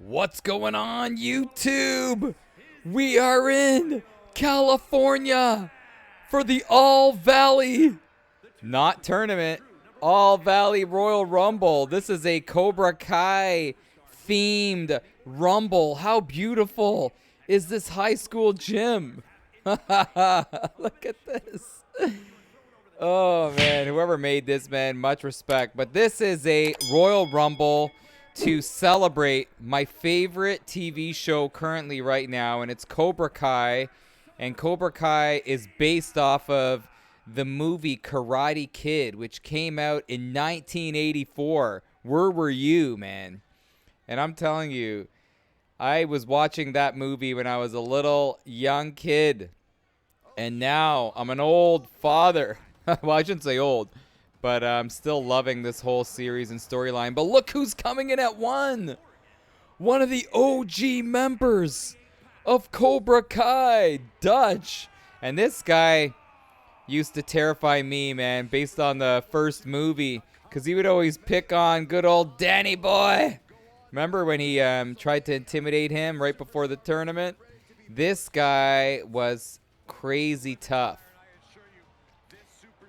What's going on, YouTube? We are in California for the All Valley, not tournament, All Valley Royal Rumble. This is a Cobra Kai themed Rumble. How beautiful is this high school gym? Look at this. Oh, man. Whoever made this, man, much respect. But this is a Royal Rumble to celebrate my favorite TV show currently right now, and it's Cobra Kai. And Cobra Kai is based off of the movie Karate Kid, which came out in 1984. Where were you, man? And I'm telling you, I was watching that movie when I was a little young kid. And now I'm an old father. Well, I shouldn't say old, but I'm still loving this whole series and storyline. But look who's coming in at one. One of the OG members of Cobra Kai, Dutch. And this guy used to terrify me, man, based on the first movie, because he would always pick on good old Danny boy. Remember when he tried to intimidate him right before the tournament? This guy was crazy tough.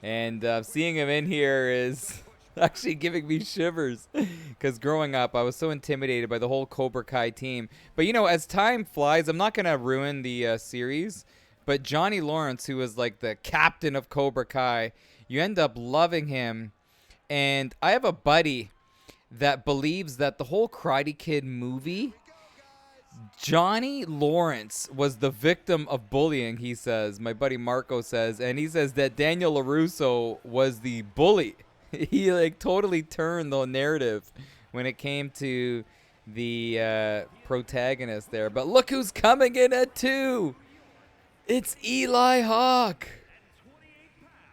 And seeing him in here is actually giving me shivers, because growing up, I was so intimidated by the whole Cobra Kai team. But, you know, as time flies, I'm not going to ruin the series, but Johnny Lawrence, who was like the captain of Cobra Kai, you end up loving him. And I have a buddy that believes that the whole Karate Kid movie, Johnny Lawrence was the victim of bullying, he says. My buddy Marco says. And he says that Daniel LaRusso was the bully. He like totally turned the narrative when it came to the protagonist there. But look who's coming in at 2. It's Eli Hawk.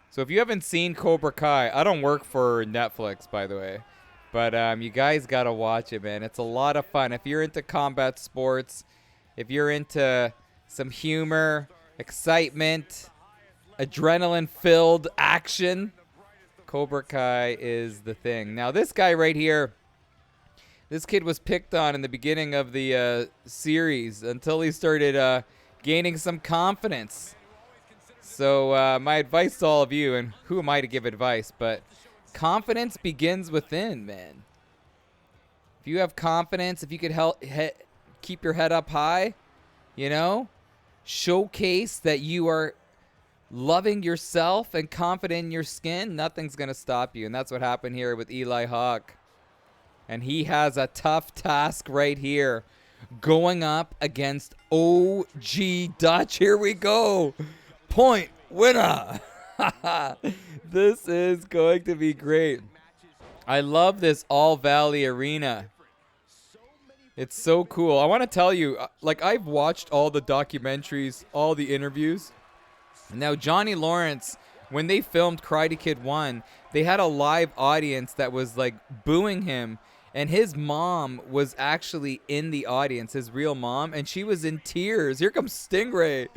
So if you haven't seen Cobra Kai, I don't work for Netflix, by the way. But you guys got to watch it, man. It's a lot of fun. If you're into combat sports, if you're into some humor, excitement, adrenaline-filled action, Cobra Kai is the thing. Now, this guy right here, this kid was picked on in the beginning of the series until he started gaining some confidence. So my advice to all of you, and who am I to give advice, but confidence begins within, man. If you have confidence, if you could keep your head up high, you know, showcase that you are loving yourself and confident in your skin, nothing's going to stop you. And that's what happened here with Eli Hawk. And he has a tough task right here, going up against OG Dutch. Here we go. Point winner. This is going to be great. I love this All Valley Arena. It's so cool. I want to tell you, like, I've watched all the documentaries, all the interviews. Now, Johnny Lawrence, when they filmed Karate Kid 1, they had a live audience that was, like, booing him. And his mom was actually in the audience, his real mom, and she was in tears. Here comes Stingray.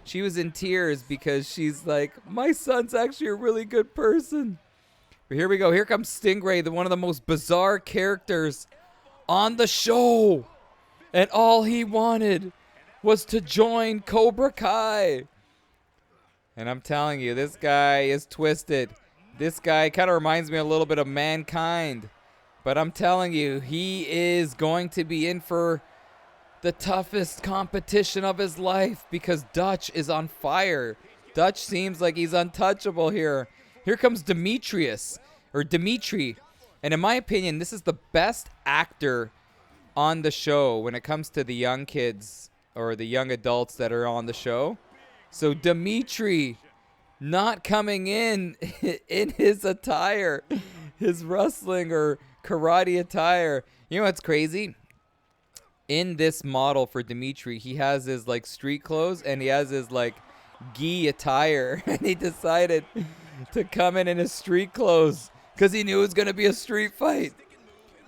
She was in tears because she's like, my son's actually a really good person. But here we go. Here comes Stingray, one of the most bizarre characters on the show. And all he wanted was to join Cobra Kai. And I'm telling you, this guy is twisted. This guy kind of reminds me a little bit of Mankind. But I'm telling you, he is going to be in for the toughest competition of his life, because Dutch is on fire. Dutch seems like he's untouchable here. Here comes Dimitri. And in my opinion, this is the best actor on the show when it comes to the young kids or the young adults that are on the show. So Dimitri not coming in his attire, his wrestling or karate attire. You know what's crazy? In this model for Dimitri, he has his like street clothes and he has his like gi attire, and he decided to come in his street clothes because he knew it was going to be a street fight.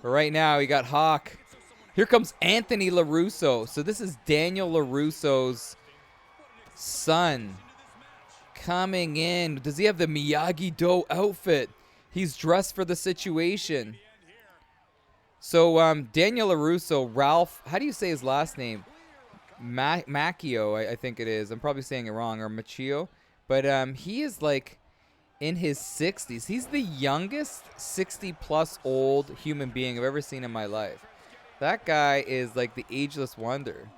But right now, he got Hawk. Here comes Anthony LaRusso. So this is Daniel LaRusso's son coming in. Does he have the Miyagi-Do outfit? He's dressed for the situation. So Daniel LaRusso, Ralph, how do you say his last name? Macchio, I think it is. I'm probably saying it wrong, or Machio. But he is like in his 60s. He's the youngest 60-plus old human being I've ever seen in my life. That guy is like the ageless wonder.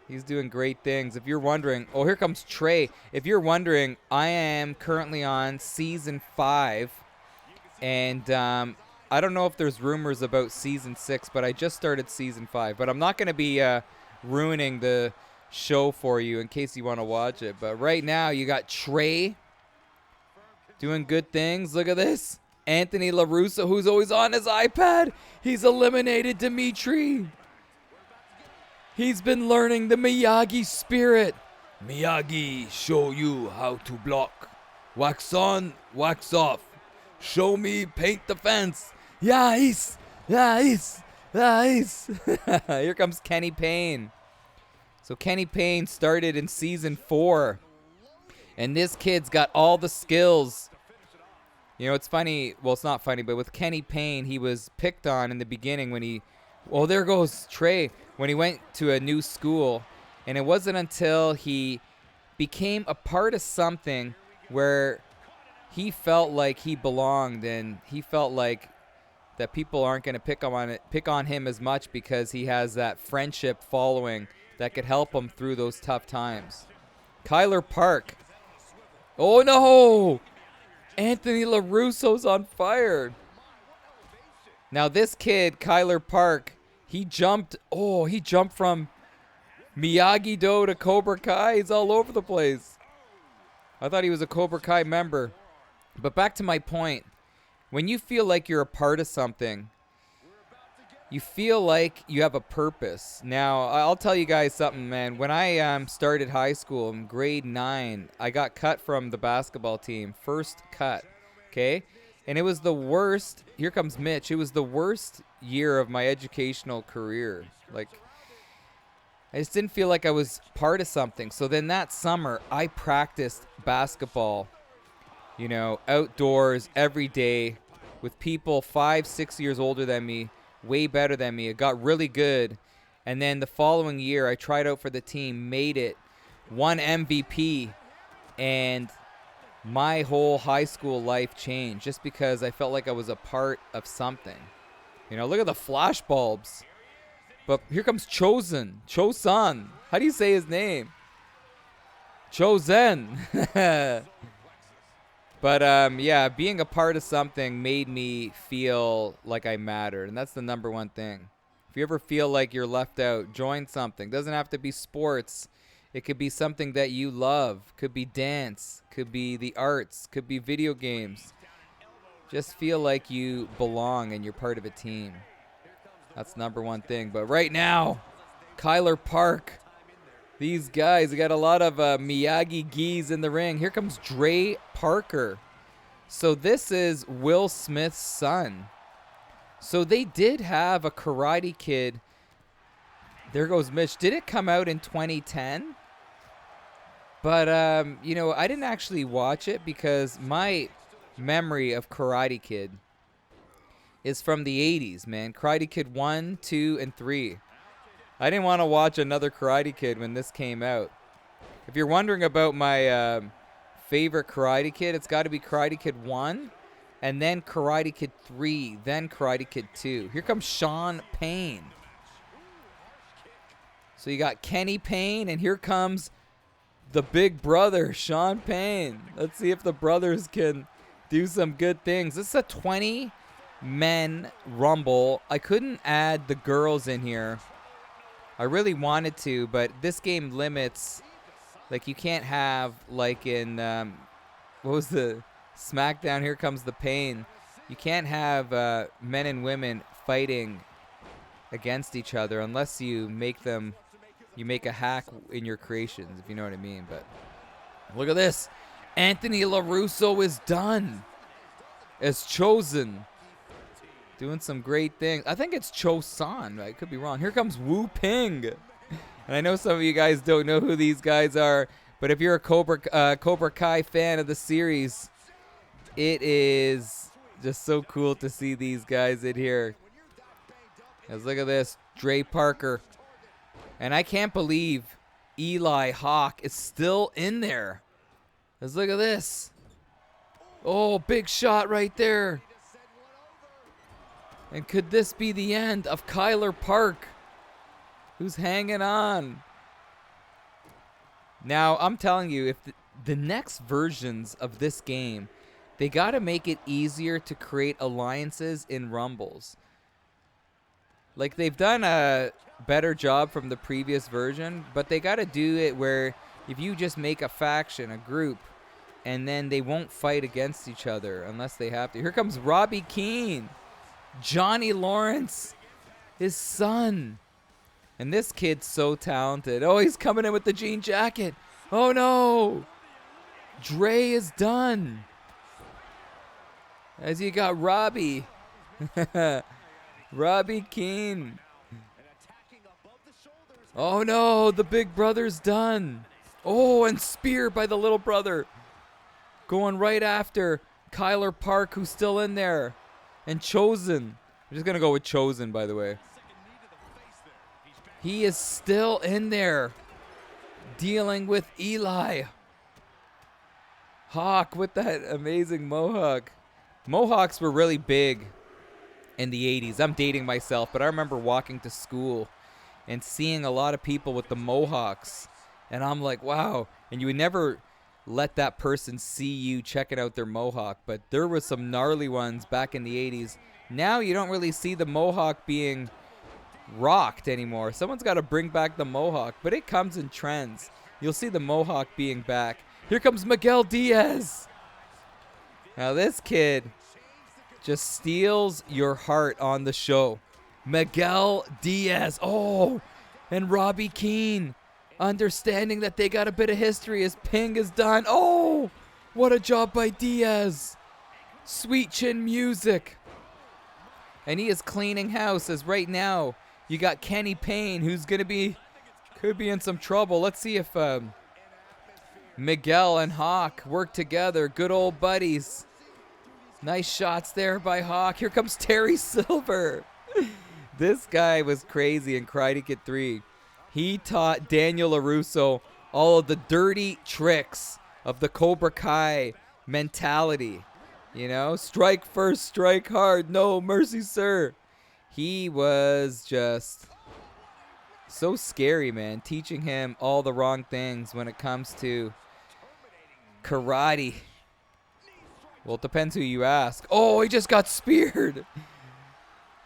He's doing great things. If you're wondering, oh, here comes Trey. If you're wondering, I am currently on season 5. And I don't know if there's rumors about season 6, but I just started season 5. But I'm not going to be ruining the show for you in case you want to watch it. But right now, you got Trey doing good things. Look at this. Anthony LaRusso, who's always on his iPad. He's eliminated Dimitri. He's been learning the Miyagi spirit. Miyagi, show you how to block. Wax on, wax off. Show me, paint the fence. Yes, yes, yes. Here comes Kenny Payne. So Kenny Payne started in season 4. And this kid's got all the skills. You know, it's funny. Well, it's not funny, but with Kenny Payne, he was picked on in the beginning when he... Oh, there goes Trey. When he went to a new school. And it wasn't until he became a part of something where he felt like he belonged, and he felt like that people aren't going to pick on him as much because he has that friendship following that could help him through those tough times. Kyler Park. Oh, no! Anthony LaRusso's on fire. Now, this kid, Kyler Park, he jumped from Miyagi-Do to Cobra Kai. He's all over the place. I thought he was a Cobra Kai member. But back to my point. When you feel like you're a part of something, you feel like you have a purpose. Now, I'll tell you guys something, man. When I started high school in grade 9, I got cut from the basketball team. First cut, okay? And it was the worst. Here comes Mitch. It was the worst year of my educational career. Like, I just didn't feel like I was part of something. So then that summer, I practiced basketball, you know, outdoors every day with people 5-6 years older than me, way better than me. It got really good. And then the following year, I tried out for the team, made it, won MVP, and my whole high school life changed just because I felt like I was a part of something. You know, look at the flash bulbs. But here comes Chosen. How do you say his name? Chosen. But, yeah, being a part of something made me feel like I mattered. And that's the number one thing. If you ever feel like you're left out, join something. Doesn't have to be sports. It could be something that you love. Could be dance. Could be the arts. Could be video games. Just feel like you belong and you're part of a team. That's number one thing. But right now, Kyler Park. These guys, they got a lot of Miyagi geese in the ring. Here comes Dre Parker. So this is Will Smith's son. So they did have a Karate Kid. There goes Mitch. Did it come out in 2010? But, you know, I didn't actually watch it because my memory of Karate Kid is from the 80s, man. Karate Kid 1, 2, and 3. I didn't want to watch another Karate Kid when this came out. If you're wondering about my favorite Karate Kid, it's got to be Karate Kid 1, and then Karate Kid 3, then Karate Kid 2. Here comes Sean Payne. So you got Kenny Payne, and here comes the big brother, Sean Payne. Let's see if the brothers can do some good things. This is a 20-men rumble. I couldn't add the girls in here. I really wanted to, but this game limits, like you can't have like in, what was the SmackDown, Here Comes the Pain. You can't have men and women fighting against each other unless you make a hack in your creations, if you know what I mean. But look at this. Anthony LaRusso is done as Chosen. Doing some great things. I think it's Chosan. I could be wrong. Here comes Wu Ping. And I know some of you guys don't know who these guys are, but if you're a Cobra Kai fan of the series, it is Just so cool to see these guys in here. Let's look at this. Dre Parker. And I can't believe Eli Hawk is still in there. Let's look at this. Oh, big shot right there. And could this be the end of Kyler Park, who's hanging on? Now, I'm telling you, if the next versions of this game, they got to make it easier to create alliances in Rumbles. Like, they've done a better job from the previous version, but they got to do it where if you just make a faction, a group, and then they won't fight against each other unless they have to. Here comes Robbie Keane, Johnny Lawrence, his son. And this kid's so talented. Oh, he's coming in with the jean jacket. Oh, no. Dre is done. As you got Robbie. Robbie Keane. Oh, no. The big brother's done. Oh, and spear by the little brother. Going right after Kyler Park, who's still in there. And Chosen. I'm just going to go with Chosen, by the way. He is still in there, dealing with Eli. Hawk with that amazing mohawk. Mohawks were really big in the 80s. I'm dating myself, but I remember walking to school and seeing a lot of people with the mohawks. And I'm like, wow. And you would never let that person see you checking out their mohawk. But there were some gnarly ones back in the 80s. Now you don't really see the mohawk being rocked anymore. Someone's got to bring back the mohawk, but it comes in trends. You'll see the mohawk being back. Here comes Miguel Diaz. Now this kid just steals your heart on the show. Miguel Diaz. Oh, and Robbie Keane, understanding that they got a bit of history as Ping is done. Oh, what a job by Diaz. Sweet chin music. And he is cleaning house as right now you got Kenny Payne, who's could be in some trouble. Let's see if Miguel and Hawk work together. Good old buddies. Nice shots there by Hawk. Here comes Terry Silver. This guy was crazy in Karate Kid 3. He taught Daniel LaRusso all of the dirty tricks of the Cobra Kai mentality. You know, strike first, strike hard, no mercy, sir. He was just so scary, man, teaching him all the wrong things when it comes to karate. Well, it depends who you ask. Oh, he just got speared.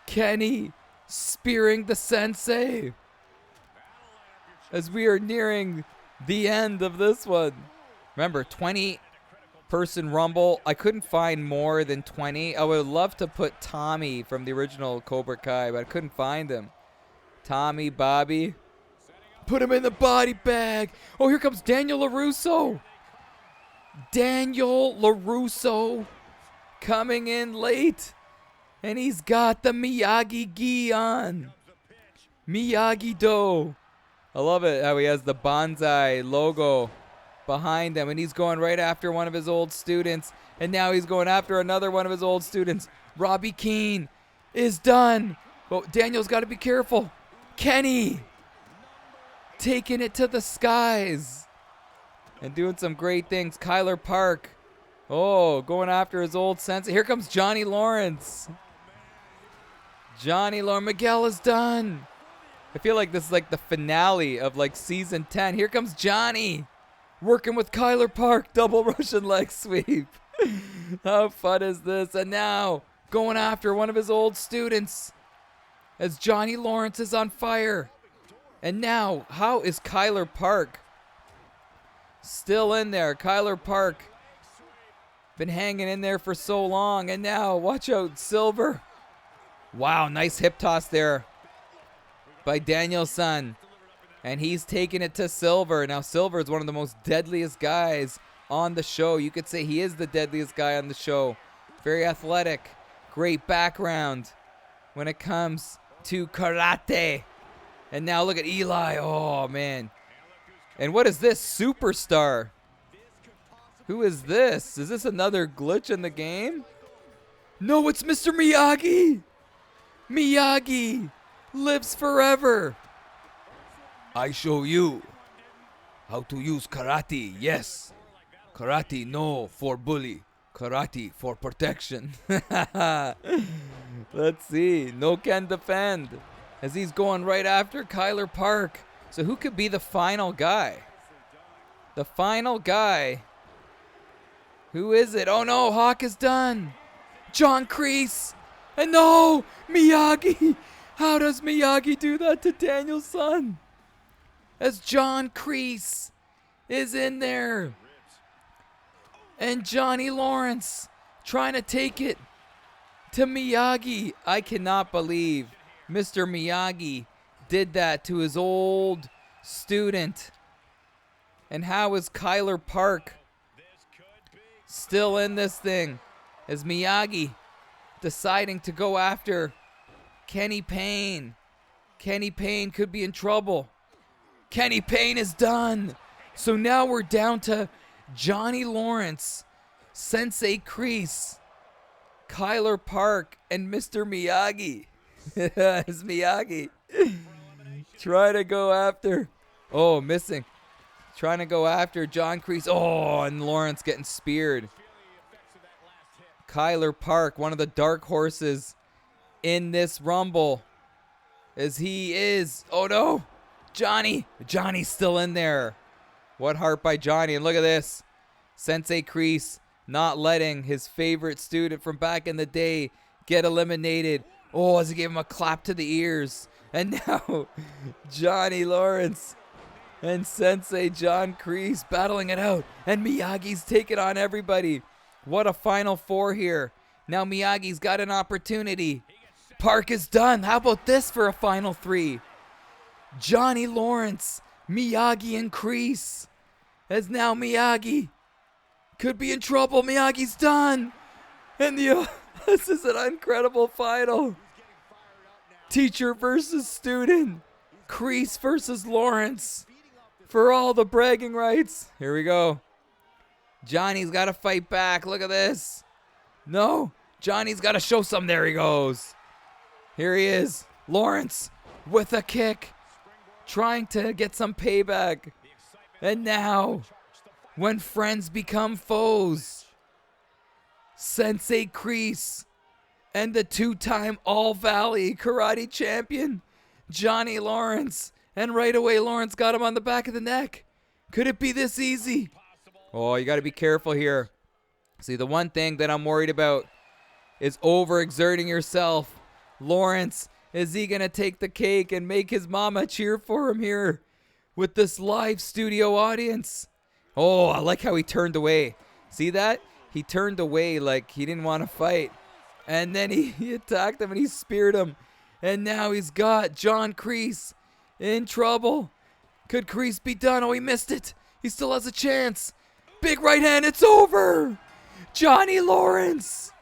Kenny spearing the sensei. As we are nearing the end of this one. Remember, 20-person Rumble. I couldn't find more than 20. I would love to put Tommy from the original Cobra Kai, but I couldn't find him. Tommy, Bobby. Put him in the body bag. Oh, here comes Daniel LaRusso. Daniel LaRusso coming in late. And he's got the Miyagi-gi on. Miyagi-Do. I love it how he has the bonsai logo behind him. And he's going right after one of his old students. And now he's going after another one of his old students. Robbie Keane is done. But Daniel's got to be careful. Kenny taking it to the skies. And doing some great things. Kyler Park. Oh, going after his old sensei. Here comes Johnny Lawrence. Johnny Lawrence. Miguel is done. I feel like this is like the finale of like season 10. Here comes Johnny. Working with Kyler Park. Double Russian leg sweep. How fun is this? And now going after one of his old students. As Johnny Lawrence is on fire. And now, how is Kyler Park still in there? Kyler Park been hanging in there for so long. And now, watch out, Silver. Wow, nice hip toss there by Danielson. And he's taking it to Silver. Now, Silver is one of the most deadliest guys on the show. You could say he is the deadliest guy on the show. Very athletic. Great background when it comes to karate. And now look at Eli. Oh, man. And what is this? Superstar. Who is this? Is this another glitch in the game? No, it's Mr. Miyagi. Miyagi lives forever. I show you how to use karate. Yes. Karate no for bully. Karate for protection. Let's see. No can defend. As he's going right after Kyler Park. So who could be the final guy? The final guy. Who is it? Oh no, Hawk is done. John Kreese. And no, Miyagi. How does Miyagi do that to Daniel's son? As John Kreese is in there. And Johnny Lawrence trying to take it to Miyagi. I cannot believe Mr. Miyagi did that to his old student. And how is Kyler Park still in this thing? As Miyagi deciding to go after Kenny Payne. Kenny Payne could be in trouble. Kenny Payne is done. So now we're down to Johnny Lawrence, Sensei Kreese, Kyler Park, and Mr. Miyagi. It's Miyagi. Trying to go after. Oh, missing. Trying to go after John Kreese. Oh, and Lawrence getting speared. Kyler Park, one of the dark horses in this rumble. As he is. Oh no. Johnny's still in there. What heart by Johnny. And look at this. Sensei Kreese not letting his favorite student from back in the day get eliminated. Oh, as he gave him a clap to the ears. And now Johnny Lawrence and Sensei John Kreese battling it out. And Miyagi's taking on everybody. What a final four here. Now Miyagi's got an opportunity. Park is done. How about this for a final three? Johnny Lawrence, Miyagi, and Kreese. As now Miyagi could be in trouble. Miyagi's done. And this is an incredible final. Teacher versus student. Kreese versus Lawrence. For all the bragging rights. Here we go. Johnny's got to fight back. Look at this. No. Johnny's got to show some. There he goes. Here he is. Lawrence with a kick. Trying to get some payback. And now, when friends become foes, Sensei Kreese and the two-time All-Valley Karate Champion, Johnny Lawrence. And right away, Lawrence got him on the back of the neck. Could it be this easy? Oh, you got to be careful here. See, the one thing that I'm worried about is overexerting yourself. Lawrence, is he going to take the cake and make his mama cheer for him here with this live studio audience? Oh, I like how he turned away. See that? He turned away like he didn't want to fight. And then he attacked him and he speared him. And now he's got John Kreese in trouble. Could Kreese be done? Oh, he missed it. He still has a chance. Big right hand. It's over. Johnny Lawrence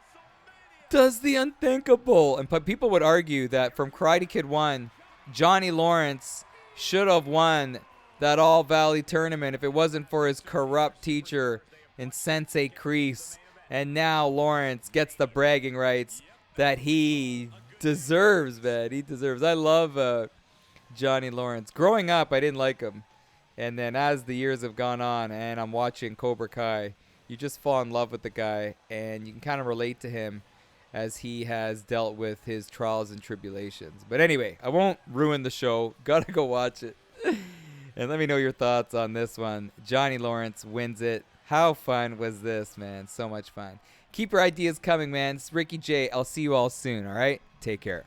does the unthinkable. And people would argue that from Karate Kid 1, Johnny Lawrence should have won that All-Valley tournament if it wasn't for his corrupt teacher in Sensei Kreese. And now Lawrence gets the bragging rights that he deserves, man. He deserves. I love Johnny Lawrence. Growing up, I didn't like him. And then as the years have gone on and I'm watching Cobra Kai, you just fall in love with the guy. And you can kind of relate to him as he has dealt with his trials and tribulations. But anyway, I won't ruin the show. Gotta go watch it. And let me know your thoughts on this one. Johnny Lawrence wins it. How fun was this, man? So much fun. Keep your ideas coming, man. It's Ricky J. I'll see you all soon, all right? Take care.